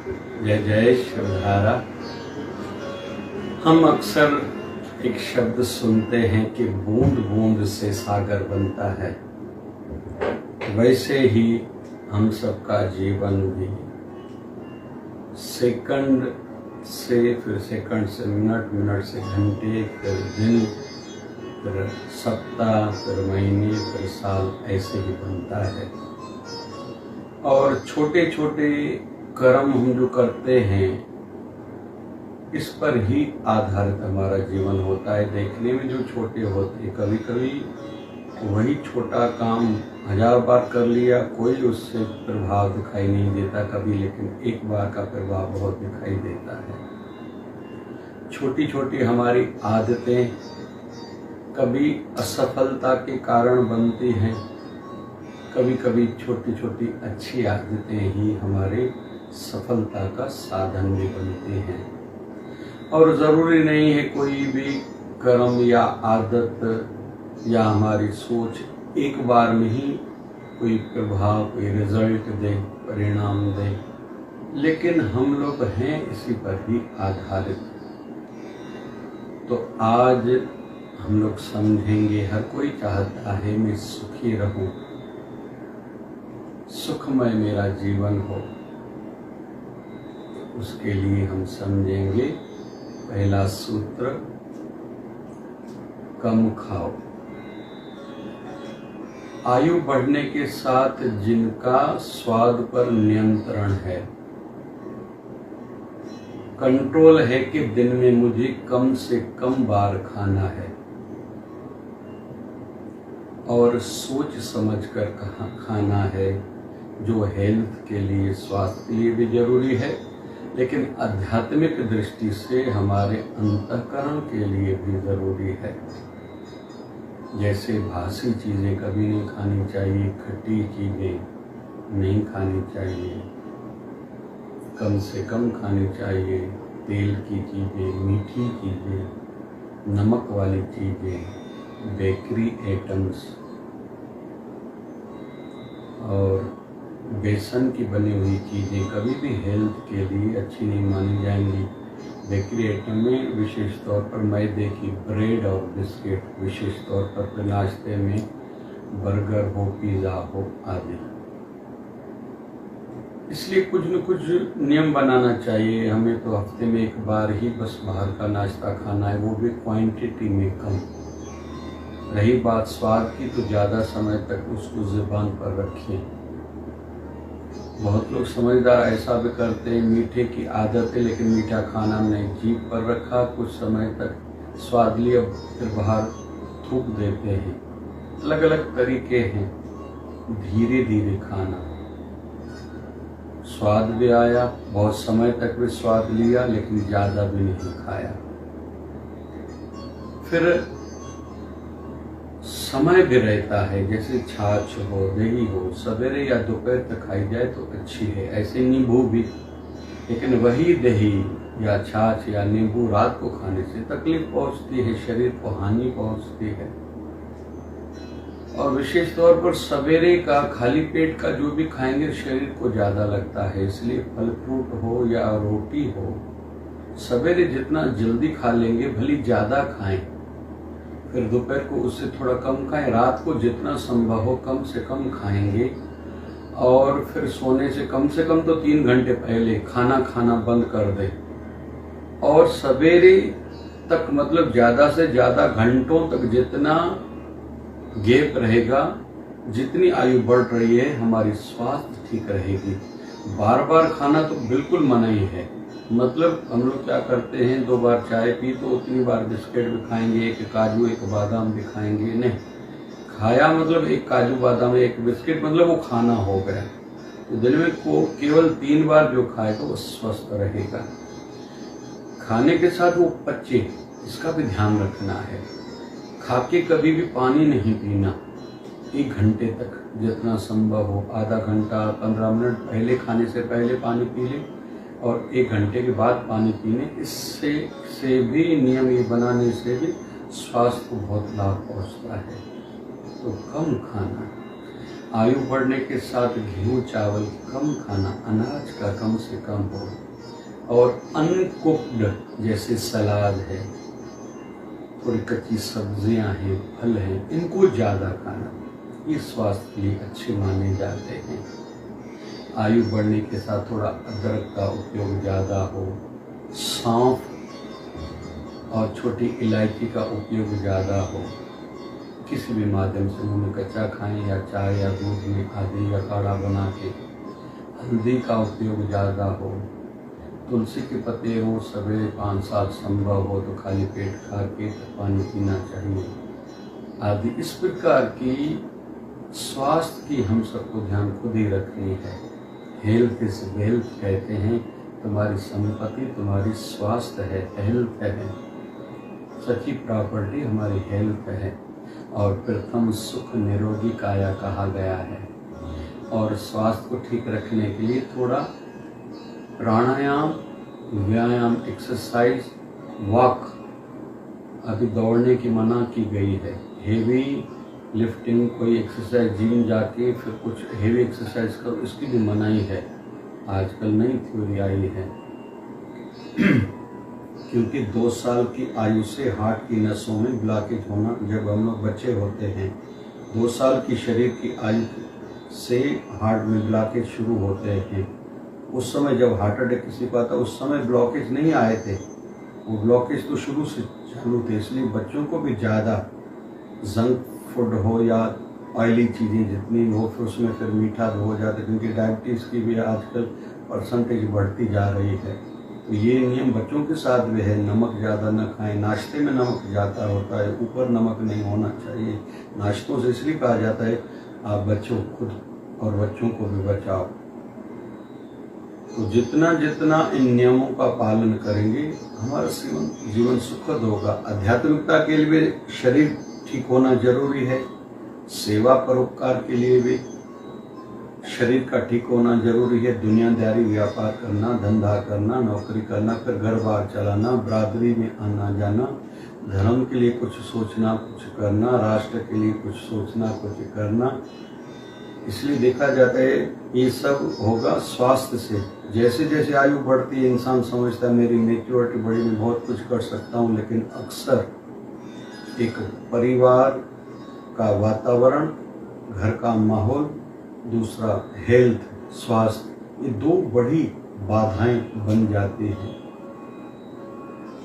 जय जय शिवधारा। हम अक्सर एक शब्द सुनते हैं कि बूंद बूंद से सागर बनता है। वैसे ही हम सबका जीवन भी सेकंड से, फिर सेकंड से मिनट, मिनट से घंटे, फिर दिन, फिर सप्ताह, फिर महीने, फिर साल, ऐसे ही बनता है। और छोटे छोटे कर्म हम जो करते हैं इस पर ही आधारित हमारा जीवन होता है। देखने में जो छोटे होते, कभी कभी वही छोटा काम 1000 बार कर लिया, कोई उससे प्रभाव दिखाई नहीं देता कभी, लेकिन एक बार का प्रभाव बहुत दिखाई देता है। छोटी छोटी हमारी आदतें कभी असफलता के कारण बनती हैं, कभी कभी छोटी छोटी अच्छी आदतें ही हमारे सफलता का साधन भी बनती हैं। और ज़रूरी नहीं है कोई भी कर्म या आदत या हमारी सोच एक बार में ही कोई प्रभाव, कोई रिजल्ट दे, परिणाम दे, लेकिन हम लोग हैं इसी पर ही आधारित। तो आज हम लोग समझेंगे, हर कोई चाहता है मैं सुखी रहूं, सुखमय मेरा जीवन हो। उसके लिए हम समझेंगे पहला सूत्र, कम खाओ। आयु बढ़ने के साथ जिनका स्वाद पर नियंत्रण है, कंट्रोल है कि दिन में मुझे कम से कम बार खाना है, और सोच समझकर खाना है, जो हेल्थ के लिए, स्वास्थ्य के लिए भी जरूरी है, लेकिन आध्यात्मिक दृष्टि से हमारे अंतःकरण के लिए भी जरूरी है। जैसे बासी चीज़ें कभी नहीं खानी चाहिए, खट्टी चीज़ें नहीं खानी चाहिए, कम से कम खानी चाहिए, तेल की चीज़ें, मीठी चीज़ें, नमक वाली चीज़ें, बेकरी आइटम्स और बेसन की बनी हुई चीज़ें कभी भी हेल्थ के लिए अच्छी नहीं मानी जाएंगी। बेकरी आइटम में विशेष तौर पर मैदे की ब्रेड और बिस्किट, विशेष तौर पर नाश्ते में बर्गर हो, पिज़्ज़ा हो आदि। इसलिए कुछ न कुछ नियम बनाना चाहिए हमें। तो हफ्ते में एक बार ही बस बाहर का नाश्ता खाना है, वो भी क्वांटिटी में कम। रही बात स्वाद की, तो ज़्यादा समय तक उसको ज़ुबान पर रखें। बहुत लोग समझदार ऐसा भी करते हैं, मीठे की आदत है लेकिन मीठा खाना नहीं, जीभ पर रखा, कुछ समय तक स्वाद लिया, फिर बाहर थूक देते हैं। अलग अलग तरीके हैं, धीरे धीरे खाना। स्वाद भी आया, बहुत समय तक भी स्वाद लिया, लेकिन ज़्यादा भी नहीं खाया। फिर समय भी रहता है, जैसे छाछ हो, दही हो, सवेरे या दोपहर तक खाई जाए तो अच्छी है। ऐसे नींबू भी, लेकिन वही दही या छाछ या नींबू रात को खाने से तकलीफ पहुंचती है, शरीर को हानि पहुंचती है। और विशेष तौर पर सवेरे का खाली पेट का जो भी खाएंगे शरीर को ज़्यादा लगता है। इसलिए फल फ्रूट हो या रोटी हो, सवेरे जितना जल्दी खा लेंगे भली ज़्यादा खाएं, फिर दोपहर को उससे थोड़ा कम खाएं, रात को जितना संभव हो कम से कम खाएंगे, और फिर सोने से कम तो 3 घंटे पहले खाना बंद कर दें। और सवेरे तक, मतलब ज़्यादा से ज़्यादा घंटों तक जितना गैप रहेगा, जितनी आयु बढ़ रही है हमारी स्वास्थ्य ठीक रहेगी। बार बार खाना तो बिल्कुल मना ही है। मतलब हम लोग क्या करते हैं, 2 बार चाय पी तो उतनी बार बिस्किट भी खाएंगे, एक काजू एक बादाम भी खाएंगे। नहीं, खाया मतलब एक काजू बादाम एक बिस्किट, मतलब वो खाना हो गया। तो दिन में को केवल 3 बार जो खाएगा वो स्वस्थ रहेगा। खाने के साथ वो पचे, इसका भी ध्यान रखना है। खा के कभी भी पानी नहीं पीना 1 घंटे तक, जितना संभव हो। आधा घंटा 15 मिनट पहले, खाने से पहले पानी पी लें, और 1 घंटे के बाद पानी पीने। इससे भी नियम ये बनाने से भी स्वास्थ्य को बहुत लाभ पहुंचता है। तो कम खाना। आयु बढ़ने के साथ गेहूं चावल कम खाना, अनाज का कम से कम हो, और अनकुक्ड जैसे सलाद है, थोड़ी कच्ची सब्जियां हैं, फल हैं, इनको ज़्यादा खाना, ये स्वास्थ्य के लिए अच्छे माने जाते हैं। आयु बढ़ने के साथ थोड़ा अदरक का उपयोग ज़्यादा हो, सौंफ और छोटी इलायची का उपयोग ज़्यादा हो, किसी भी माध्यम से मुँह में कच्चा खाएं या चाय या दूध में आदि या काढ़ा बना के। हल्दी का उपयोग ज़्यादा हो, तुलसी के पत्ते रोज सवेरे 5 साल संभव हो तो खाली पेट खा के पानी पीना चाहिए आदि। इस प्रकार की स्वास्थ्य की हम सबको ध्यान खुद ही रखनी है। हेल्थ इज वेल्थ कहते हैं, तुम्हारी संपत्ति तुम्हारी स्वास्थ्य है, हेल्थ है। सच्ची प्रॉपर्टी हमारी हेल्थ है। और प्रथम सुख निरोगी काया कहा गया है। और स्वास्थ्य को ठीक रखने के लिए थोड़ा प्राणायाम, व्यायाम, एक्सरसाइज, वॉक, अभी दौड़ने की मना की गई है। हेवी लिफ्टिंग, कोई एक्सरसाइज जिम जाके फिर कुछ हेवी एक्सरसाइज करो, इसकी भी मनाही है। आजकल नई थ्योरी आई है क्योंकि 2 साल की आयु से हार्ट की नसों में ब्लॉकेज होना, जब हम लोग बच्चे होते हैं 2 साल की शरीर की आयु से हार्ट में ब्लॉकेज शुरू होते हैं। उस समय जब हार्ट अटैक किसी को आता, उस समय ब्लॉकेज नहीं आए थे, वो ब्लॉकेज तो शुरू से चालू थे। इसलिए बच्चों को भी ज़्यादा जंक फूड हो या ऑयली चीज़ें जितनी हो, फिर उसमें फिर मीठा हो जाता है, क्योंकि डायबिटीज़ की भी आजकल परसेंटेज बढ़ती जा रही है। तो ये नियम बच्चों के साथ भी है। नमक ज़्यादा न खाएं, नाश्ते में नमक ज़्यादा होता है, ऊपर नमक नहीं होना चाहिए। नाश्तों से इसलिए कहा जाता है आप बच्चों खुद और बच्चों को भी बचाओ। तो जितना जितना इन नियमों का पालन करेंगे हमारा जीवन सुखद होगा। आध्यात्मिकता के लिए शरीर ठीक होना जरूरी है, सेवा परोपकार के लिए भी शरीर का ठीक होना जरूरी है। दुनियादारी, व्यापार करना, धंधा करना, नौकरी करना, फिर घर बार चलाना, बरादरी में आना जाना, धर्म के लिए कुछ सोचना, कुछ करना, राष्ट्र के लिए कुछ सोचना, कुछ करना। इसलिए देखा जाता है ये सब होगा स्वास्थ्य से। जैसे जैसे आयु बढ़ती है इंसान समझता है मेरी मेच्योरिटी बड़ी, मैं बहुत कुछ कर सकता हूँ, लेकिन अक्सर एक परिवार का वातावरण, घर का माहौल, दूसरा हेल्थ, स्वास्थ्य, ये 2 बड़ी बाधाएं बन जाती हैं।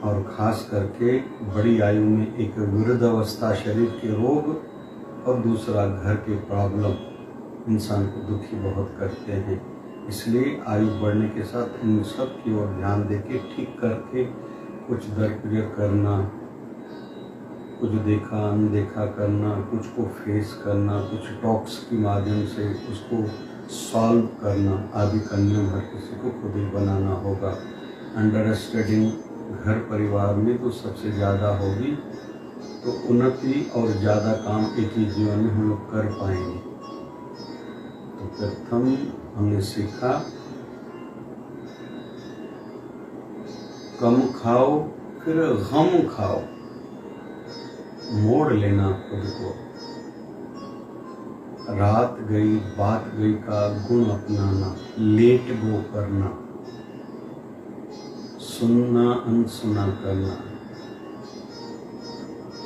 और खास करके बड़ी आयु में एक वृद्धावस्था, शरीर के रोग, और दूसरा घर के प्रॉब्लम इंसान को दुखी बहुत करते हैं। इसलिए आयु बढ़ने के साथ इन सब की ओर ध्यान देके ठीक करके कुछ दरगुजर करना, कुछ देखा अनदेखा करना, कुछ को फेस करना, कुछ टॉक्स के माध्यम से उसको सॉल्व करना आदि करने हर किसी को खुद ही बनाना होगा। अंडरस्टैंडिंग घर परिवार में तो सबसे ज़्यादा होगी, तो उन्नति और ज़्यादा काम एक ही जीवन में हम लोग कर पाएंगे। तो प्रथम हमने सीखा कम खाओ फिर गम खाओ, मोड़ लेना खुद को। रात गई बात गई का गुण अपनाना, लेट गो करना, सुनना अनसुना करना,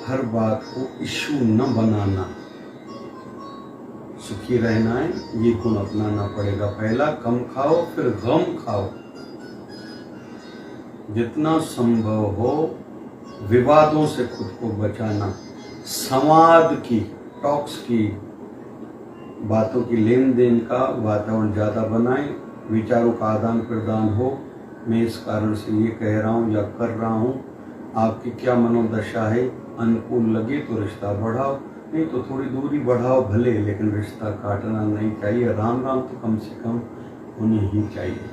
हर बात को इशू न बनाना, सुखी रहना है, ये गुण अपनाना पड़ेगा। पहला कम खाओ फिर गम खाओ। जितना संभव हो विवादों से खुद को बचाना, संवाद की, टॉक्स की, बातों की लेन देन का वातावरण ज़्यादा बनाएं, विचारों का आदान प्रदान हो। मैं इस कारण से ये कह रहा हूँ या कर रहा हूँ, आपकी क्या मनोदशा है, अनुकूल लगे तो रिश्ता बढ़ाओ, नहीं तो थोड़ी दूरी बढ़ाओ भले, लेकिन रिश्ता काटना नहीं चाहिए। राम राम तो कम से कम होनी ही चाहिए।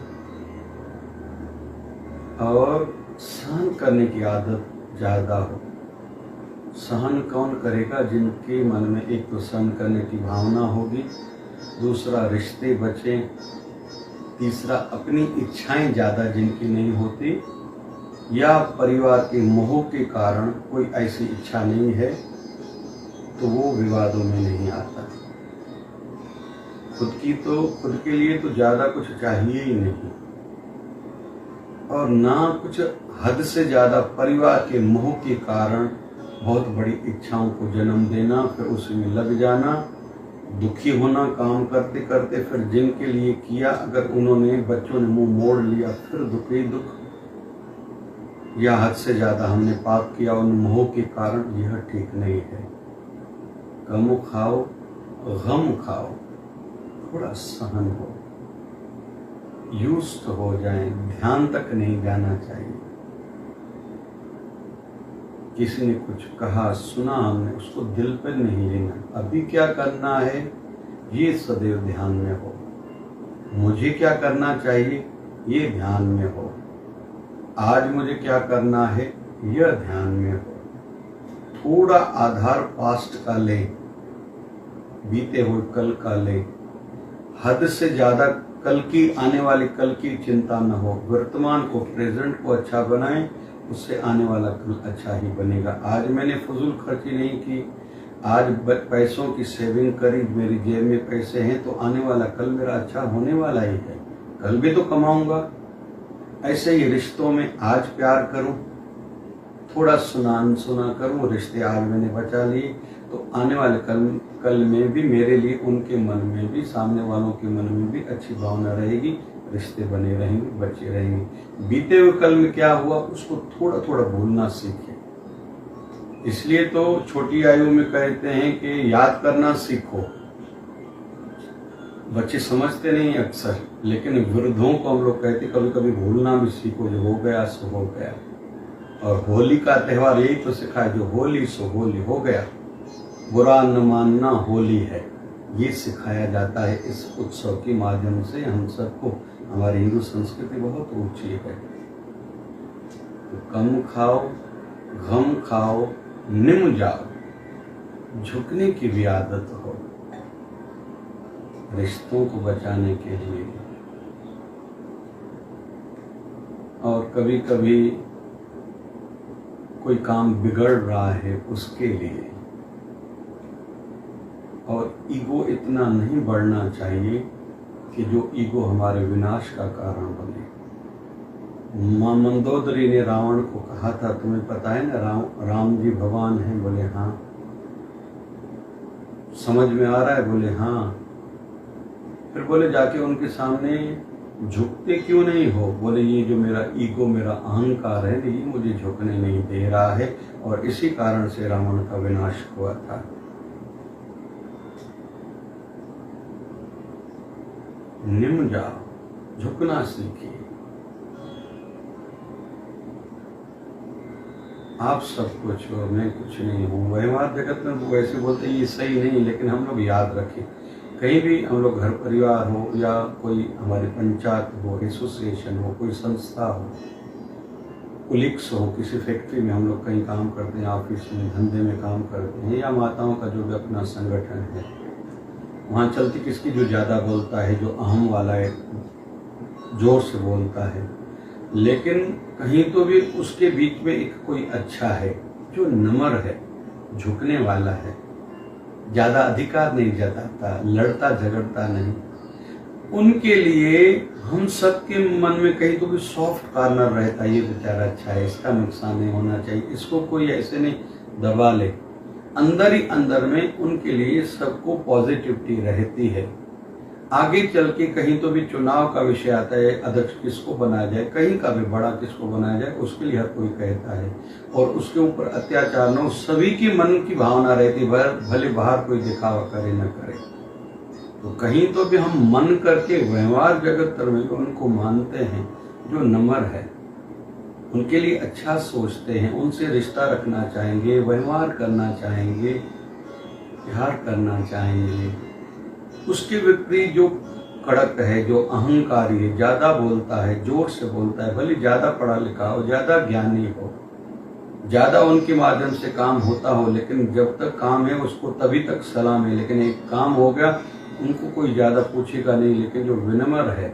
और सहन करने की आदत ज़्यादा हो। सहन कौन करेगा? जिनके मन में एक तो सहन करने की भावना होगी, दूसरा रिश्ते बचे, तीसरा अपनी इच्छाएं ज़्यादा जिनकी नहीं होती, या परिवार के मोह के कारण कोई ऐसी इच्छा नहीं है तो वो विवादों में नहीं आता। खुद के लिए तो ज्यादा कुछ चाहिए ही नहीं, और ना कुछ हद से ज्यादा परिवार के मोह के कारण बहुत बड़ी इच्छाओं को जन्म देना, फिर उसमें लग जाना, दुखी होना काम करते करते, फिर जिनके लिए किया अगर उन्होंने बच्चों ने मुंह मोड़ लिया फिर दुख ही दुख, या हद से ज्यादा हमने पाप किया उन मोह के कारण, यह ठीक नहीं है। कम खाओ गम खाओ, थोड़ा सहन हो, यूज्ड हो जाए, ध्यान तक नहीं जाना चाहिए। किसी ने कुछ कहा सुना हमने, उसको दिल पर नहीं लेना, अभी क्या करना है ये सदैव ध्यान में हो, मुझे क्या करना चाहिए ये ध्यान में हो, आज मुझे क्या करना है यह ध्यान में हो। थोड़ा आधार पास्ट का ले, बीते हुए कल का ले, हद से ज्यादा कल की आने वाली कल की चिंता न हो, वर्तमान को प्रेजेंट को अच्छा बनाएं, उससे आने वाला कल अच्छा ही बनेगा। आज मैंने फजूल खर्ची नहीं की, आज पैसों की सेविंग करी, मेरी जेब में पैसे हैं तो आने वाला कल मेरा अच्छा होने वाला ही है, कल भी तो कमाऊंगा। ऐसे ही रिश्तों में आज प्यार करूं, थोड़ा सुना करूं, रिश्ते आज मैंने बचा लिए तो आने वाले कल में भी मेरे लिए उनके मन में भी, सामने वालों के मन में भी अच्छी भावना रहेगी, रिश्ते बने रहेंगे, बचे रहेंगे। बीते हुए कल में क्या हुआ उसको थोड़ा थोड़ा भूलना सीखें। इसलिए तो छोटी आयु में कहते हैं कि याद करना सीखो। बच्चे समझते नहीं अक्सर, लेकिन वृद्धों को हम लोग कहते कभी कभी भूलना भी सीखो, जो हो गया सो हो गया। और होली का त्यौहार यही तो सिखाए, जो होली सो होली हो गया, बुरा न मानना होली है, ये सिखाया जाता है इस उत्सव के माध्यम से हम सबको। हमारी हिंदू संस्कृति बहुत ऊंची है। तो कम खाओ गम खाओ, निम जाओ, झुकने की भी आदत हो रिश्तों को बचाने के लिए। और कभी कभी कोई काम बिगड़ रहा है उसके लिए, और ईगो इतना नहीं बढ़ना चाहिए कि जो ईगो हमारे विनाश का कारण बने। मां मंदोदरी ने रावण को कहा था, तुम्हें पता है ना राम जी भगवान हैं? बोले हाँ। समझ में आ रहा है? बोले हाँ। फिर बोले जाके उनके सामने झुकते क्यों नहीं हो? बोले ये जो मेरा ईगो, मेरा अहंकार है, ये मुझे झुकने नहीं दे रहा है, और इसी कारण से रावण का विनाश हुआ था। निम जाओ, झुकना सीखिए। आप सब कुछ हो, मैं कुछ नहीं हूँ। व्यवहार जगत में वो ऐसे बोलते हैं ये सही नहीं, लेकिन हम लोग याद रखें, कहीं भी हम लोग घर परिवार हो या कोई हमारी पंचायत हो, एसोसिएशन हो, कोई संस्था हो, कुलीग्स हो, किसी फैक्ट्री में हम लोग कहीं काम करते हैं, ऑफिस में धंधे में काम करते हैं, या माताओं का जो भी अपना संगठन है, वहाँ चलती किसकी जो ज़्यादा बोलता है, जो अहम वाला है, जोर से बोलता है, लेकिन कहीं तो भी उसके बीच में एक कोई अच्छा है जो नम्र है, झुकने वाला है, ज़्यादा अधिकार नहीं जताता, लड़ता झगड़ता नहीं। उनके लिए हम सबके मन में कहीं तो भी सॉफ्ट कॉर्नर रहता है, ये बेचारा अच्छा है, इसका नुकसान नहीं होना चाहिए, इसको कोई ऐसे नहीं दबा ले। अंदर ही अंदर में उनके लिए सबको पॉजिटिविटी रहती है। आगे चल के कहीं तो भी चुनाव का विषय आता है, अध्यक्ष किसको बनाया जाए, कहीं का भी बड़ा किसको बनाया जाए, उसके लिए हर कोई कहता है, और उसके ऊपर अत्याचार न हो, सभी की मन की भावना रहती है, भले बाहर कोई दिखावा करे न करे। तो कहीं तो भी हम मन करके व्यवहार जगत में उनको मानते हैं जो नम्र है, उनके लिए अच्छा सोचते हैं, उनसे रिश्ता रखना चाहेंगे, व्यवहार करना चाहेंगे, प्यार करना चाहेंगे। उसके विपरीत जो कड़क है, जो अहंकारी है, ज्यादा बोलता है, जोर से बोलता है, भले ज्यादा पढ़ा लिखा हो, ज्यादा ज्ञानी हो, ज्यादा उनके माध्यम से काम होता हो, लेकिन जब तक काम है उसको तभी तक सलाम है, लेकिन एक काम हो गया उनको कोई ज्यादा पूछेगा नहीं। लेकिन जो विनम्र है,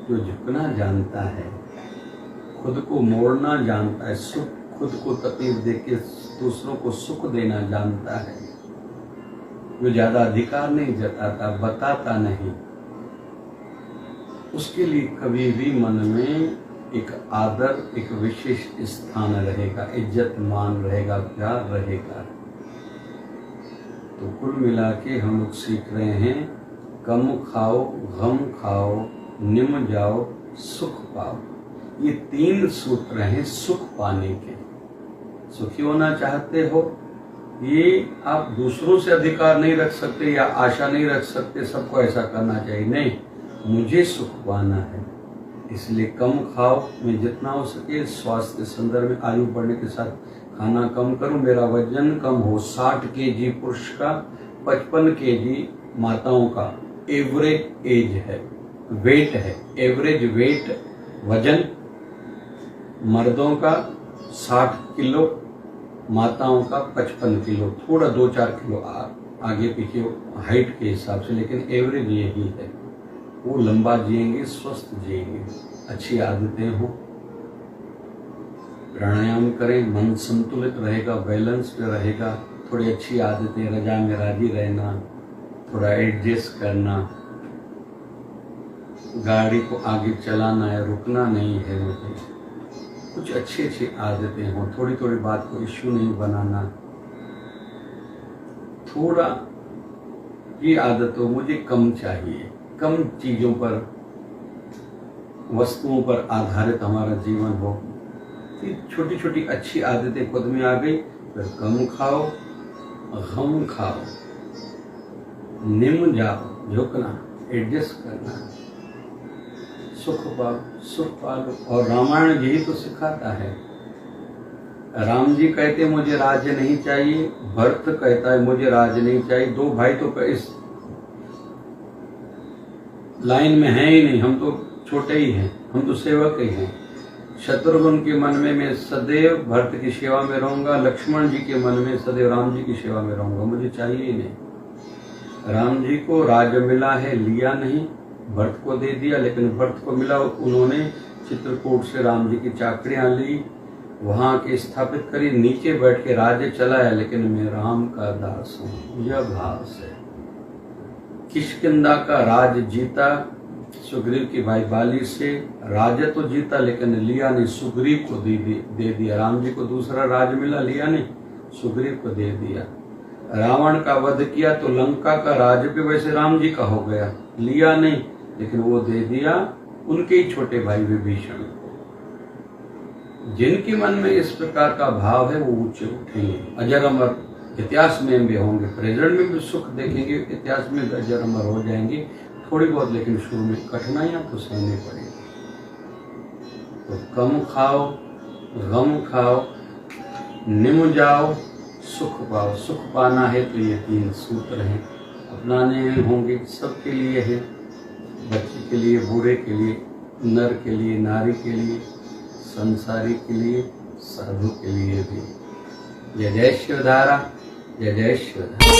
जो झुकना जानता है, खुद को मोड़ना जानता है, सुख खुद को तकलीफ देके दूसरों को सुख देना जानता है, जो ज्यादा अधिकार नहीं जताता, बताता नहीं, उसके लिए कभी भी मन में एक आदर, एक विशेष स्थान रहेगा, इज्जत मान रहेगा, प्यार रहेगा। तो कुल मिला के हम लोग सीख रहे हैं, कम खाओ, गम खाओ, निम जाओ, सुख पाओ। ये 3 सूत्र हैं सुख पाने के। सुखी होना चाहते हो, ये आप दूसरों से अधिकार नहीं रख सकते या आशा नहीं रख सकते सबको ऐसा करना चाहिए, नहीं, मुझे सुख पाना है। इसलिए कम खाओ, मैं जितना हो सके स्वास्थ्य के संदर्भ में आयु बढ़ने के साथ खाना कम करूं, मेरा वजन कम हो। 60 kg पुरुष का, 55 kg माताओं का एवरेज एज है, वेट है, एवरेज वेट वजन मर्दों का 60 किलो, माताओं का 55 किलो, थोड़ा 2-4 किलो आगे पीछे हाइट के हिसाब से, लेकिन एवरेज यही है। वो लंबा जिएंगे, स्वस्थ जिएंगे, अच्छी आदतें हो, प्राणायाम करें, मन संतुलित रहेगा, बैलेंस्ड रहेगा, थोड़ी अच्छी आदतें, रजा में राजी रहना, थोड़ा एडजस्ट करना, गाड़ी को आगे चलाना है, रुकना नहीं है मुझे, कुछ अच्छी आदतें हों, थोड़ी थोड़ी बात को इश्यू नहीं बनाना, थोड़ा ये आदत हो, मुझे कम चाहिए, कम चीजों पर, वस्तुओं पर आधारित हमारा जीवन हो। छोटी छोटी अच्छी आदतें खुद में आ गई, फिर कम खाओ, गम खाओ, निम जाओ, झुकना, एडजस्ट करना, सुख पाओ, सुख पालो। और रामायण यही तो सिखाता है। राम जी कहते मुझे राज्य नहीं चाहिए, भरत कहता है मुझे राज्य नहीं चाहिए। 2 भाई तो इस लाइन में हैं ही नहीं, हम तो छोटे ही हैं, हम तो सेवक ही हैं। शत्रुघ्न के मन में मैं सदैव भरत की सेवा में रहूंगा, लक्ष्मण जी के मन में सदैव राम जी की सेवा में रहूंगा, मुझे चाहिए ही नहीं। राम जी को राज्य मिला है, लिया नहीं, भरत को दे दिया, लेकिन भरत को मिला, उन्होंने चित्रकूट से राम जी की चाकरियां ली, वहां के स्थापित करी, नीचे बैठ के राज्य चलाया, लेकिन मैं राम का दास हूं, यह भाव से। किष्किंधा का राज जीता सुग्रीव की भाई बाली से, राज्य तो जीता लेकिन लिया नहीं, सुग्रीव को दे दिया। राम जी को दूसरा राज मिला, लिया नहीं, सुग्रीव को दे दिया। रावण का वध किया तो लंका का राज्य भी वैसे राम जी का हो गया, लिया नहीं, लेकिन वो दे दिया उनके ही छोटे भाई विभीषण को। जिनके मन में इस प्रकार का भाव है वो ऊंचे उठेंगे, अजर अमर इतिहास में भी होंगे, प्रेजेंट में भी सुख देखेंगे, इतिहास में अजर अमर हो जाएंगे। थोड़ी बहुत लेकिन शुरू में कठिनाइयां तो सहनी पड़ेगी। तो कम खाओ, गम खाओ, निम जाओ, सुख पाओ। सुख पाना है तो ये 3 सूत्र हैं, अपनाने होंगे, सबके लिए है, बच्चे के लिए, बूढ़े के लिए, नर के लिए, नारी के लिए, संसारी के लिए, साधु के लिए भी। जय जय शिवधारा, जय जय शिवधारा।